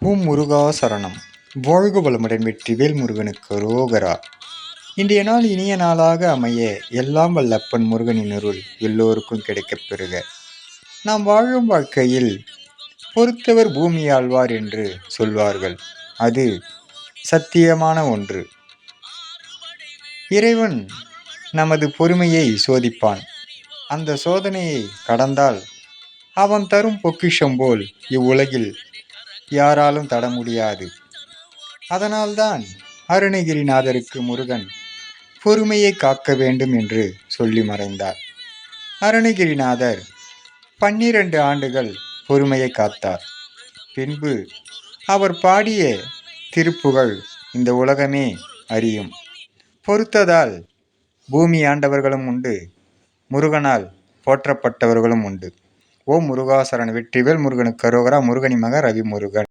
ஓம் முருகா சரணம். வாழ்க வளமுடன். வெற்றிவேல் முருகனுக்கு அரோகரா. இன்றைய நாள் இனிய நாளாக அமைய எல்லாம் வல்ல அப்பன் முருகனின் அருள் எல்லோருக்கும் கிடைக்கப் பெறுக. நாம் வாழும் வாழ்க்கையில் பொறுத்தவர் பூமி ஆழ்வார் என்று சொல்வார்கள். அது சத்தியமான ஒன்று. இறைவன் நமது பொறுமையை சோதிப்பான். அந்த சோதனையை கடந்தால் அவன் தரும் பொக்கிஷம் போல் இவ்வுலகில் யாராலும் தட முடியாது. அதனால்தான் அருணகிரிநாதருக்கு முருகன் பொறுமையை காக்க வேண்டும் என்று சொல்லி மறைந்தார். அருணகிரிநாதர் 12 ஆண்டுகள் பொறுமையை காத்தார். பின்பு அவர் பாடிய திருப்புகழ் இந்த உலகமே அறியும். பொறுத்ததால் பூமி ஆண்டவர்களும் உண்டு, முருகனால் போற்றப்பட்டவர்களும் உண்டு. ஓம் முருகாசரண. வெற்றிவேல் முருகனுக்கு அரோகரா. முருகனி மக ரவி முருகன்.